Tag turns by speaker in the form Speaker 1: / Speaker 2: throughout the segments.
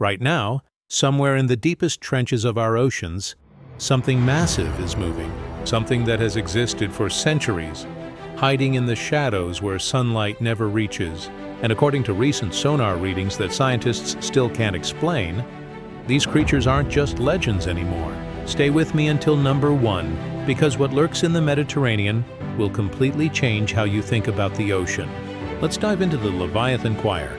Speaker 1: Right now, somewhere in the deepest trenches of our oceans, something massive is moving, something that has existed for centuries, hiding in the shadows where sunlight never reaches. And according to recent sonar readings that scientists still can't explain, these creatures aren't just legends anymore. Stay with me until number 1, because what lurks in the Mediterranean will completely change how you think about the ocean. Let's dive into the Leviathan Choir.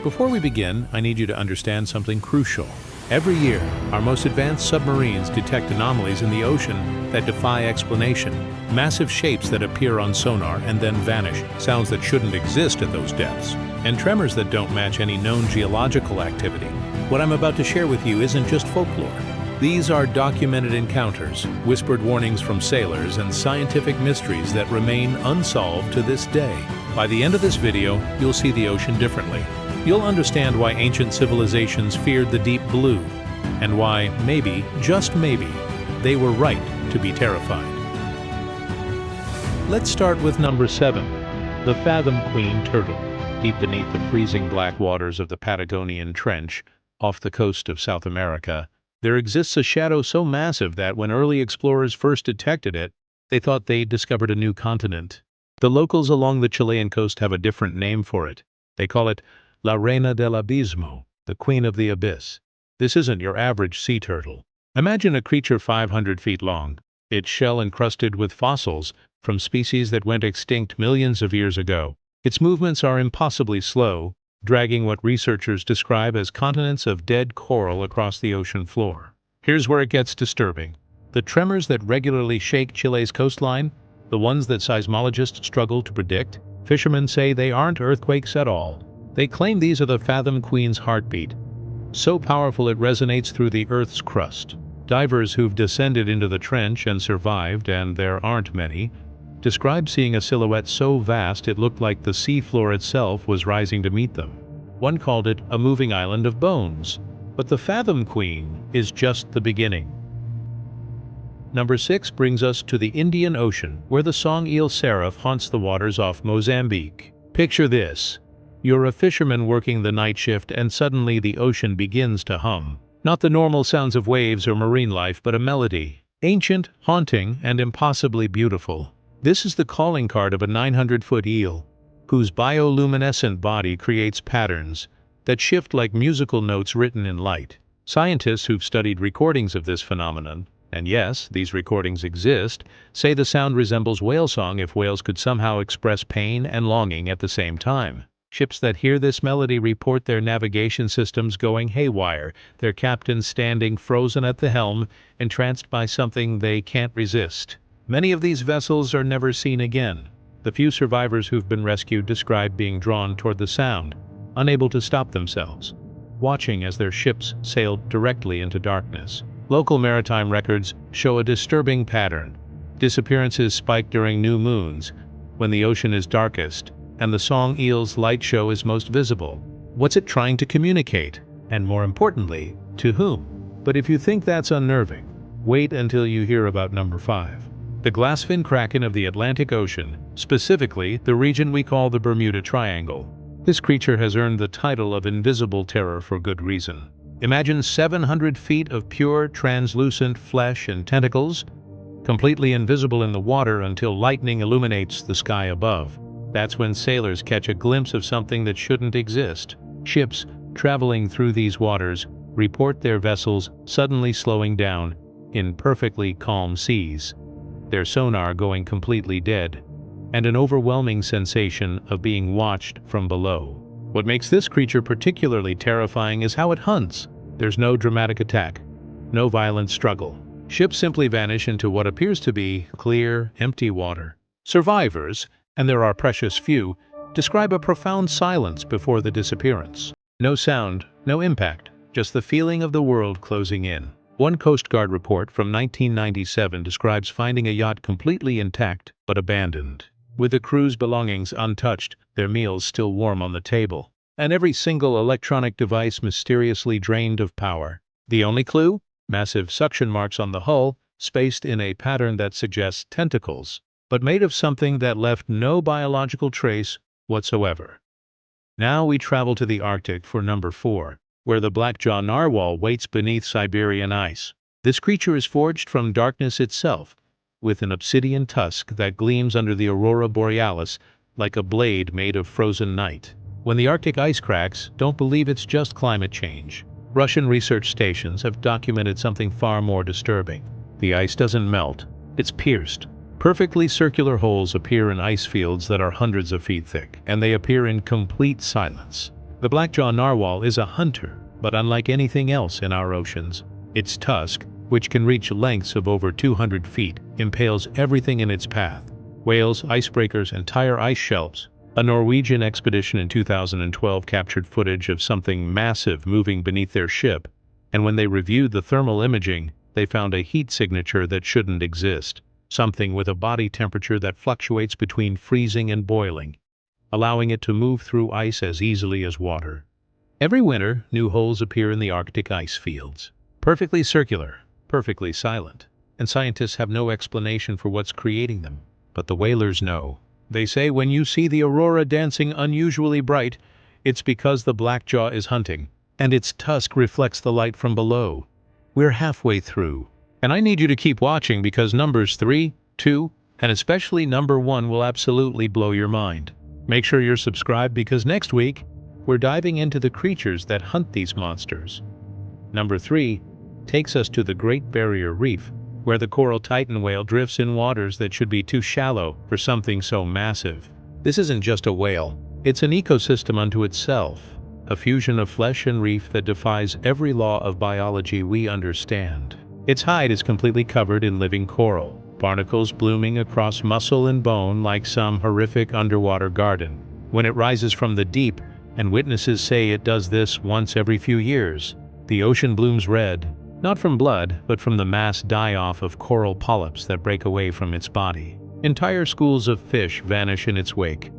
Speaker 1: Before we begin, I need you to understand something crucial. Every year, our most advanced submarines detect anomalies in the ocean that defy explanation. Massive shapes that appear on sonar and then vanish, sounds that shouldn't exist at those depths, and tremors that don't match any known geological activity. What I'm about to share with you isn't just folklore. These are documented encounters, whispered warnings from sailors, and scientific mysteries that remain unsolved to this day. By the end of this video, you'll see the ocean differently. You'll understand why ancient civilizations feared the deep blue, and why, maybe, just maybe, they were right to be terrified. Let's start with number 7, the Fathom queen turtle. Deep beneath the freezing black waters of the Patagonian Trench, off the coast of South America, there exists a shadow so massive that when early explorers first detected it, they thought they'd discovered a new continent. The locals along the Chilean coast have a different name for it. They call it La Reina del Abismo, the Queen of the Abyss. This isn't your average sea turtle. Imagine a creature 500 feet long, its shell encrusted with fossils from species that went extinct millions of years ago. Its movements are impossibly slow, dragging what researchers describe as continents of dead coral across the ocean floor. Here's where it gets disturbing. The tremors that regularly shake Chile's coastline, the ones that seismologists struggle to predict, fishermen say they aren't earthquakes at all. They claim these are the Fathom Queen's heartbeat, so powerful it resonates through the Earth's crust. Divers who've descended into the trench and survived, and there aren't many, describe seeing a silhouette so vast it looked like the seafloor itself was rising to meet them. One called it a moving island of bones. But the Fathom Queen is just the beginning. Number 6 brings us to the Indian Ocean, where the Song Eel haunts the waters off Mozambique. Picture this. You're a fisherman working the night shift and suddenly the ocean begins to hum. Not the normal sounds of waves or marine life, but a melody. Ancient, haunting, and impossibly beautiful. This is the calling card of a 900-foot eel, whose bioluminescent body creates patterns that shift like musical notes written in light. Scientists who've studied recordings of this phenomenon, and yes, these recordings exist, say the sound resembles whale song if whales could somehow express pain and longing at the same time. Ships that hear this melody report their navigation systems going haywire, their captains standing frozen at the helm, entranced by something they can't resist. Many of these vessels are never seen again. The few survivors who've been rescued describe being drawn toward the sound, unable to stop themselves, watching as their ships sailed directly into darkness. Local maritime records show a disturbing pattern. Disappearances spike during new moons, when the ocean is darkest, and the Song Eel's light show is most visible. What's it trying to communicate? And more importantly, to whom? But if you think that's unnerving, wait until you hear about number 5. The glassfin kraken of the Atlantic Ocean, specifically the region we call the Bermuda Triangle. This creature has earned the title of invisible terror for good reason. Imagine 700 feet of pure, translucent flesh and tentacles, completely invisible in the water until lightning illuminates the sky above. That's when sailors catch a glimpse of something that shouldn't exist. Ships traveling through these waters report their vessels suddenly slowing down in perfectly calm seas, their sonar going completely dead, and an overwhelming sensation of being watched from below. What makes this creature particularly terrifying is how it hunts. There's no dramatic attack, no violent struggle. Ships simply vanish into what appears to be clear, empty water. Survivors, and there are precious few, describe a profound silence before the disappearance. No sound, no impact, just the feeling of the world closing in. One Coast Guard report from 1997 describes finding a yacht completely intact but abandoned, with the crew's belongings untouched, their meals still warm on the table, and every single electronic device mysteriously drained of power. The only clue? Massive suction marks on the hull, spaced in a pattern that suggests tentacles, but made of something that left no biological trace whatsoever. Now we travel to the Arctic for number 4. where the black-jaw narwhal waits beneath Siberian ice. This creature is forged from darkness itself, with an obsidian tusk that gleams under the aurora borealis like a blade made of frozen night. When the Arctic ice cracks, don't believe it's just climate change. Russian research stations have documented something far more disturbing. The ice doesn't melt, it's pierced. Perfectly circular holes appear in ice fields that are hundreds of feet thick, and they appear in complete silence. The black-jaw narwhal is a hunter, but unlike anything else in our oceans, its tusk, which can reach lengths of over 200 feet, impales everything in its path. Whales, icebreakers, entire ice shelves. A Norwegian expedition in 2012 captured footage of something massive moving beneath their ship, and when they reviewed the thermal imaging, they found a heat signature that shouldn't exist, something with a body temperature that fluctuates between freezing and boiling, allowing it to move through ice as easily as water. Every winter, new holes appear in the Arctic ice fields. Perfectly circular, perfectly silent, and scientists have no explanation for what's creating them. But the whalers know. They say when you see the aurora dancing unusually bright, it's because the black-jaw is hunting, and its tusk reflects the light from below. We're halfway through, and I need you to keep watching because numbers 3, 2, and especially number 1 will absolutely blow your mind. Make sure you're subscribed because next week, we're diving into the creatures that hunt these monsters. Number 3 takes us to the Great Barrier Reef, where the coral titan whale drifts in waters that should be too shallow for something so massive. This isn't just a whale, it's an ecosystem unto itself, a fusion of flesh and reef that defies every law of biology we understand. Its hide is completely covered in living coral, barnacles blooming across muscle and bone like some horrific underwater garden. When it rises from the deep, and witnesses say it does this once every few years, the ocean blooms red, not from blood, but from the mass die-off of coral polyps that break away from its body. Entire schools of fish vanish in its wake,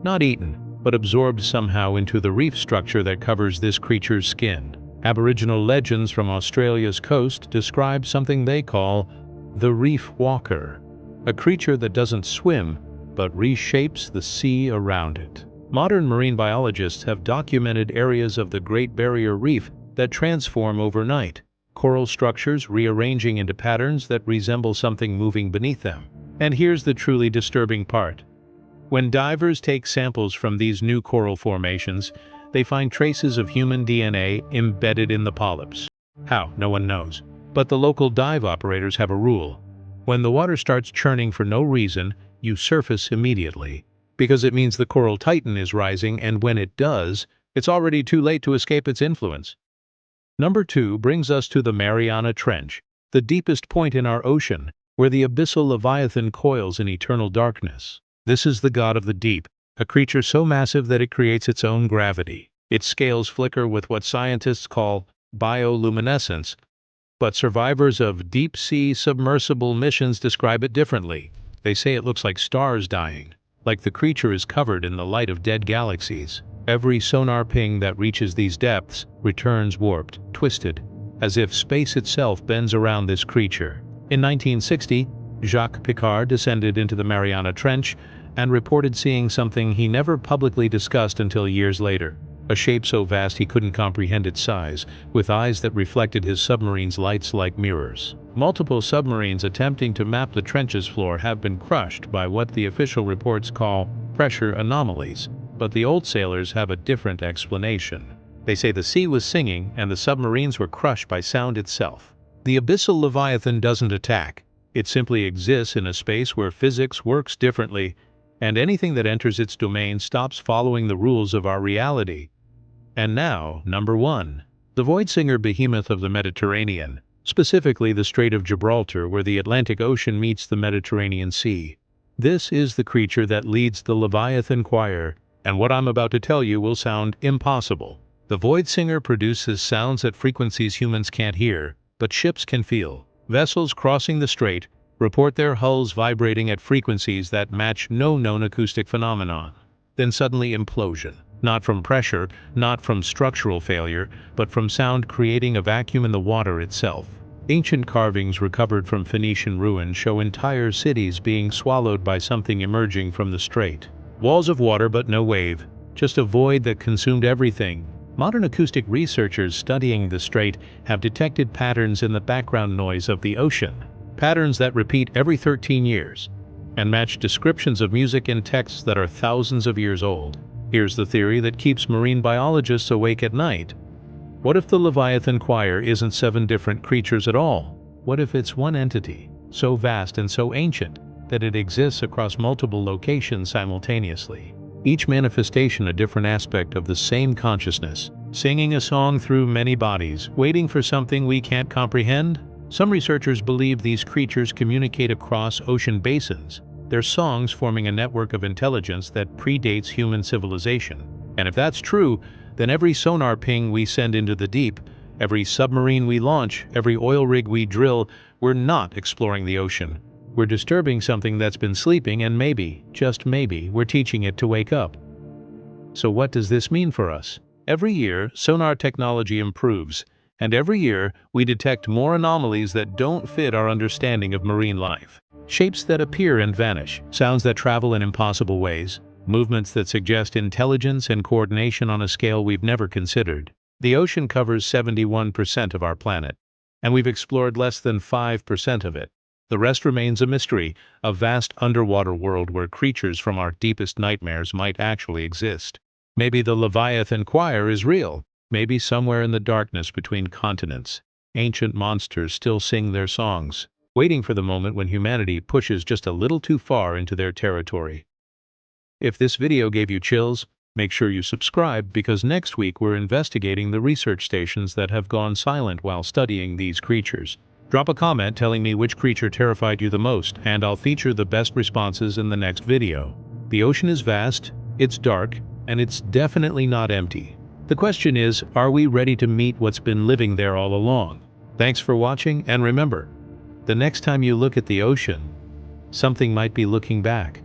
Speaker 1: not eaten, but absorbed somehow into the reef structure that covers this creature's skin. Aboriginal legends from Australia's coast describe something they call the reef walker, a creature that doesn't swim, but reshapes the sea around it. Modern marine biologists have documented areas of the Great Barrier Reef that transform overnight, coral structures rearranging into patterns that resemble something moving beneath them. And here's the truly disturbing part. When divers take samples from these new coral formations, they find traces of human DNA embedded in the polyps. How? No one knows. But the local dive operators have a rule. When the water starts churning for no reason, you surface immediately, because it means the coral titan is rising, and when it does, it's already too late to escape its influence. Number 2 brings us to the Mariana Trench, the deepest point in our ocean, where the abyssal Leviathan coils in eternal darkness. This is the god of the deep, a creature so massive that it creates its own gravity. Its scales flicker with what scientists call bioluminescence, but survivors of deep-sea submersible missions describe it differently. They say it looks like stars dying, like the creature is covered in the light of dead galaxies. Every sonar ping that reaches these depths returns warped, twisted, as if space itself bends around this creature. In 1960, Jacques Picard descended into the Mariana Trench and reported seeing something he never publicly discussed until years later. A shape so vast he couldn't comprehend its size, with eyes that reflected his submarine's lights like mirrors. Multiple submarines attempting to map the trench's floor have been crushed by what the official reports call pressure anomalies, but the old sailors have a different explanation. They say the sea was singing and the submarines were crushed by sound itself. The abyssal Leviathan doesn't attack. It simply exists in a space where physics works differently, and anything that enters its domain stops following the rules of our reality. And now, number 1. The void singer Behemoth of the Mediterranean, specifically the Strait of Gibraltar, where the Atlantic Ocean meets the Mediterranean Sea. This is the creature that leads the Leviathan Choir, and what I'm about to tell you will sound impossible. The void singer produces sounds at frequencies humans can't hear, but ships can feel. Vessels crossing the strait report their hulls vibrating at frequencies that match no known acoustic phenomenon. Then suddenly implosion. Not from pressure, not from structural failure, but from sound creating a vacuum in the water itself. Ancient carvings recovered from Phoenician ruins show entire cities being swallowed by something emerging from the strait. Walls of water but no wave, just a void that consumed everything. Modern acoustic researchers studying the Strait have detected patterns in the background noise of the ocean, patterns that repeat every 13 years, and match descriptions of music in texts that are thousands of years old. Here's the theory that keeps marine biologists awake at night. What if the Leviathan Choir isn't 7 different creatures at all? What if it's one entity, so vast and so ancient that it exists across multiple locations simultaneously? Each manifestation a different aspect of the same consciousness, singing a song through many bodies, waiting for something we can't comprehend? Some researchers believe these creatures communicate across ocean basins, their songs forming a network of intelligence that predates human civilization. And if that's true, then every sonar ping we send into the deep, every submarine we launch, every oil rig we drill, we're not exploring the ocean. We're disturbing something that's been sleeping, and maybe, just maybe, we're teaching it to wake up. So what does this mean for us? Every year, sonar technology improves, and every year we detect more anomalies that don't fit our understanding of marine life. Shapes that appear and vanish, sounds that travel in impossible ways, movements that suggest intelligence and coordination on a scale we've never considered. The ocean covers 71% of our planet, and we've explored less than 5% of it. The rest remains a mystery, a vast underwater world where creatures from our deepest nightmares might actually exist. Maybe the Leviathan Choir is real. Maybe somewhere in the darkness between continents, ancient monsters still sing their songs, waiting for the moment when humanity pushes just a little too far into their territory. If this video gave you chills, make sure you subscribe, because next week we're investigating the research stations that have gone silent while studying these creatures. Drop a comment telling me which creature terrified you the most, and I'll feature the best responses in the next video. The ocean is vast, it's dark, and it's definitely not empty. The question is, are we ready to meet what's been living there all along? Thanks for watching, and remember, the next time you look at the ocean, something might be looking back.